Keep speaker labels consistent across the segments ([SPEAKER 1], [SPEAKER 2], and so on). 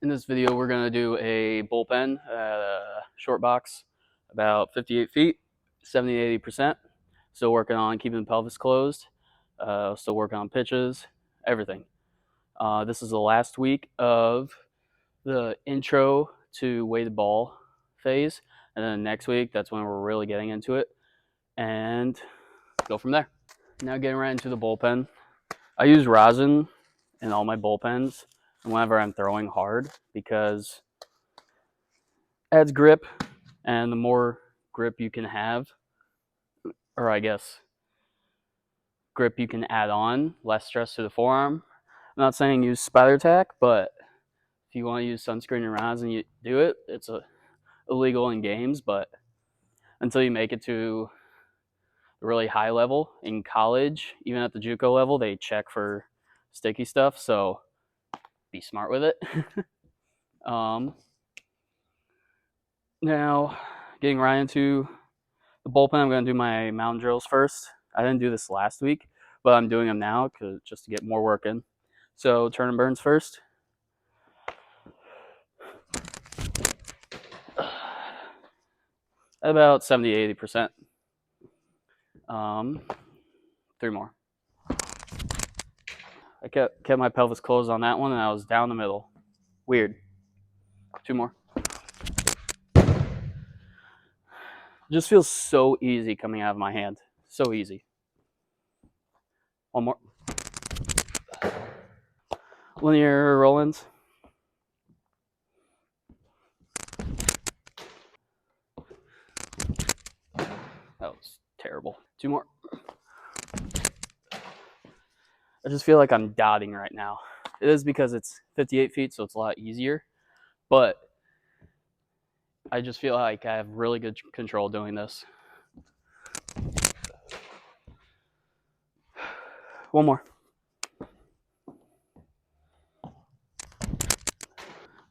[SPEAKER 1] In this video, we're going to do a bullpen, short box, about 58 feet, 70 to 80%. Still working on keeping the pelvis closed, still working on pitches, everything. This is the last week of the intro to weighted ball phase. And then next week, that's when we're really getting into it and go from there. Now getting right into the bullpen. I use rosin in all my bullpens whenever I'm throwing hard because it adds grip, and the more grip you can have, or I guess grip you can add on, less stress to the forearm. I'm not saying use spider tack, but if you want to use sunscreen and rosin, you do it. It's illegal in games, but until you make it to a really high level in college, even at the JUCO level, they check for sticky stuff, so be smart with it. Now, getting right into the bullpen, I'm going to do my mountain drills first. I didn't do this last week, but I'm doing them now just to get more work in. So turn and burns first. At about 70 to 80%. 3 more. I kept my pelvis closed on that one, and I was down the middle. Weird. 2 more. It just feels so easy coming out of my hand. So easy. 1 more. Linear roll-ins. That was terrible. 2 more. I just feel like I'm dotting right now. It is because it's 58 feet, so it's a lot easier. But I just feel like I have really good control doing this. 1 more.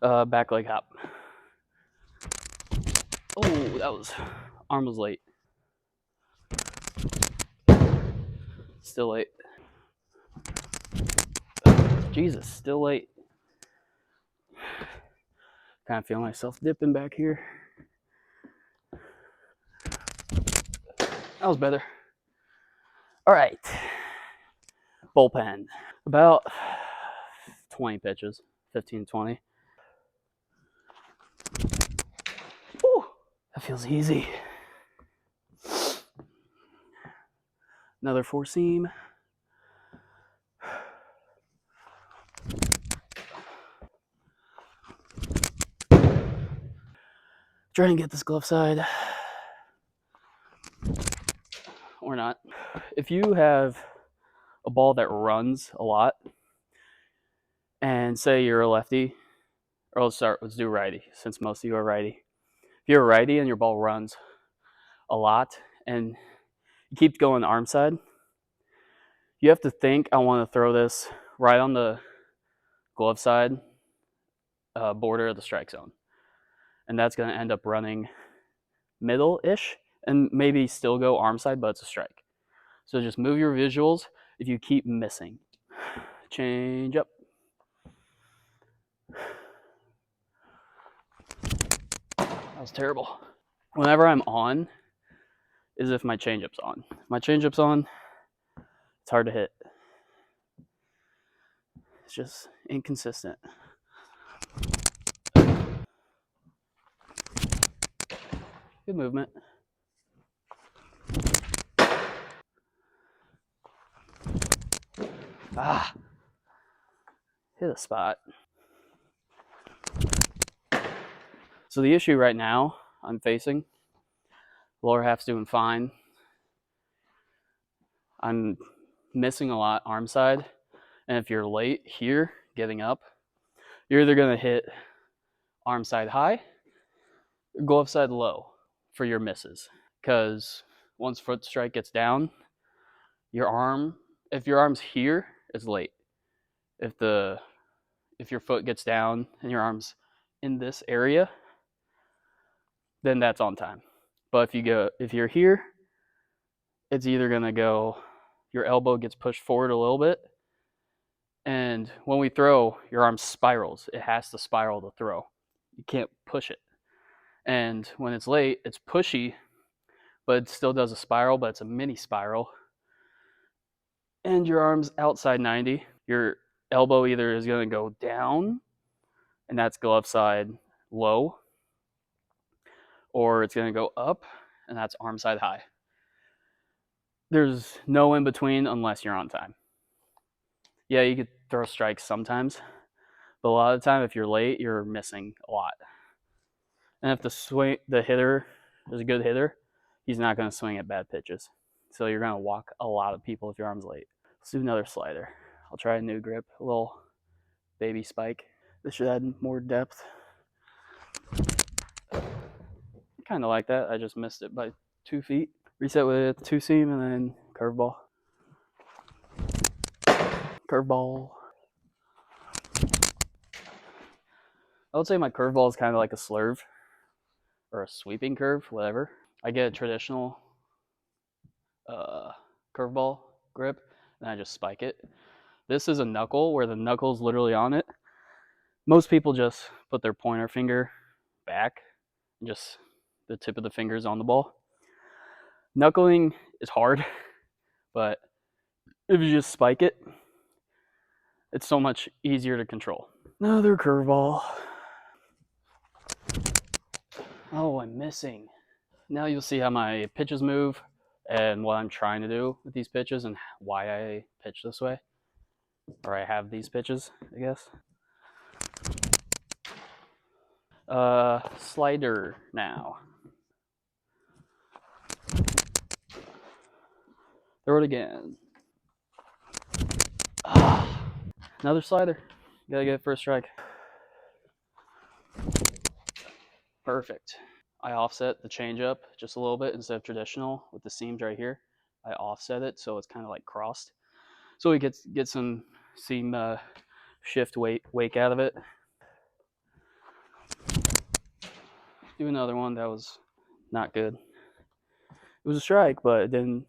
[SPEAKER 1] Back leg hop. Oh, arm was late. Still late. Jesus, still late. Kind of feel myself dipping back here. That was better. All right. Bullpen. About 20 pitches, 15 to 20. Ooh, that feels easy. Another 4 seam. Trying to get this glove side. Or not. If you have a ball that runs a lot, and say you're a lefty, or let's do righty, since most of you are righty. If you're a righty and your ball runs a lot, and you keep going arm side, you have to think, I want to throw this right on the glove side border of the strike zone. And that's going to end up running middle-ish, and maybe still go arm side, but it's a strike. So just move your visuals if you keep missing. Change up. That was terrible. Whenever I'm on, is if my changeup's on. If my changeup's on, it's hard to hit. It's just inconsistent. Good movement. Hit a spot. So the issue right now I'm facing, lower half's doing fine. I'm missing a lot arm side, and if you're late here getting up, you're either going to hit arm side high or glove side low for your misses, because once foot strike gets down, if your arm's here, it's late. If your foot gets down and your arm's in this area, then that's on time. But if you're here, it's either going to go, your elbow gets pushed forward a little bit, And when we throw, your arm spirals. It has to spiral to throw. You can't push it. And when it's late, it's pushy, but it still does a spiral, but it's a mini spiral. And your arm's outside 90. Your elbow either is going to go down, and that's glove side low, or it's going to go up, and that's arm side high. There's no in between unless you're on time. Yeah, you could throw strikes sometimes, but a lot of the time, if you're late, you're missing a lot. And if the hitter is a good hitter, he's not going to swing at bad pitches. So you're going to walk a lot of people if your arm's late. Let's do another slider. I'll try a new grip, a little baby spike. This should add more depth. Kind of like that. I just missed it by 2 feet. Reset with two seam and then curveball. Curveball. I would say my curveball is kind of like a slurve or a sweeping curve, whatever. I get a traditional curveball grip and I just spike it. This is a knuckle where the knuckle's literally on it. Most people just put their pointer finger back and just the tip of the fingers on the ball. Knuckling is hard, but if you just spike it, it's so much easier to control. Another curveball. Oh, I'm missing. Now you'll see how my pitches move and what I'm trying to do with these pitches and why I pitch this way. Or I have these pitches, I guess. Slider now. Throw it again. Another slider. Gotta get it for a strike. Perfect. I offset the changeup just a little bit instead of traditional with the seams right here. I offset it so it's kind of like crossed. So we get some seam shift wake out of it. Do another one that was not good. It was a strike, but it didn't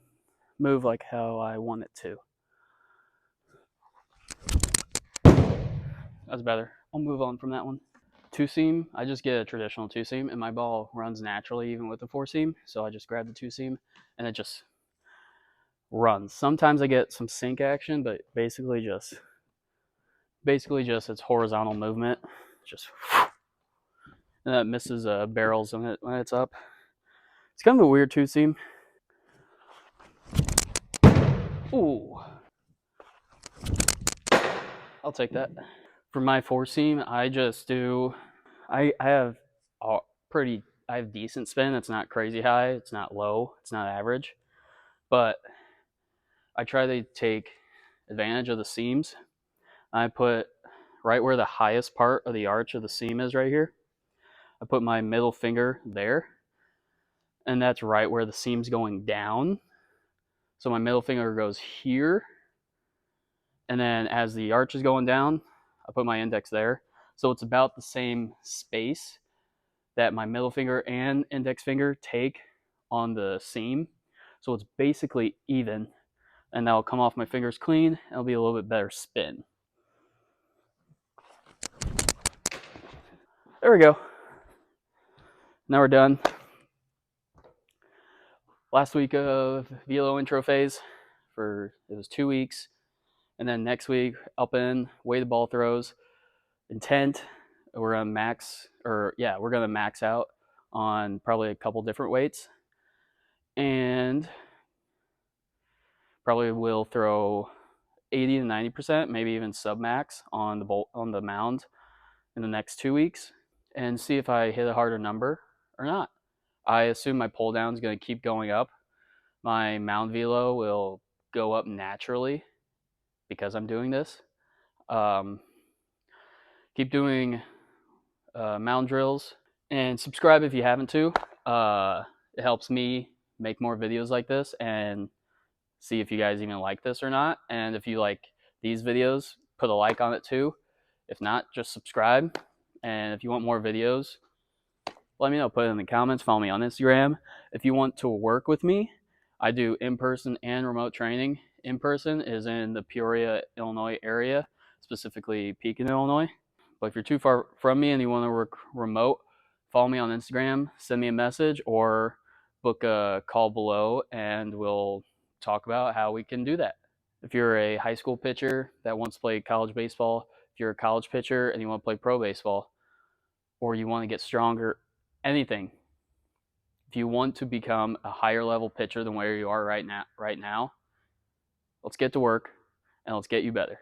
[SPEAKER 1] move like how I want it to. That's better. I'll move on from that one. Two seam, I just get a traditional two seam, and my ball runs naturally even with the four seam. So I just grab the two seam, and it just runs. Sometimes I get some sink action, but basically just it's horizontal movement. Just and that misses barrels when it's up. It's kind of a weird two seam. Ooh, I'll take that. For my four seam, I just do. I have I have decent spin. It's not crazy high. It's not low. It's not average. But I try to take advantage of the seams. I put right where the highest part of the arch of the seam is right here. I put my middle finger there. And that's right where the seam's going down. So my middle finger goes here. And then as the arch is going down, I put my index there. So it's about the same space that my middle finger and index finger take on the seam. So it's basically even. And that'll come off my fingers clean. It'll be a little bit better spin. There we go. Now we're done. Last week of velo intro phase it was 2 weeks. And then next week, up in, way the ball throws, intent, we're gonna max out on probably a couple different weights. And probably will throw 80 to 90%, maybe even sub max on the mound in the next 2 weeks and see if I hit a harder number or not. I assume my pull down is going to keep going up. My mound velo will go up naturally because I'm doing this. Keep doing mound drills and subscribe if you haven't to. It helps me make more videos like this and see if you guys even like this or not. And if you like these videos, put a like on it too. If not, just subscribe. And if you want more videos, let me know. Put it in the comments. Follow me on Instagram. If you want to work with me, I do in-person and remote training. In-person is in the Peoria, Illinois area. specifically Pekin, Illinois. But if you're too far from me and you want to work remote, follow me on Instagram, send me a message, or book a call below, and we'll talk about how we can do that. If you're a high school pitcher that wants to play college baseball, if you're a college pitcher and you want to play pro baseball, or you want to get stronger, anything. If you want to become a higher level pitcher than where you are right now, let's get to work and let's get you better.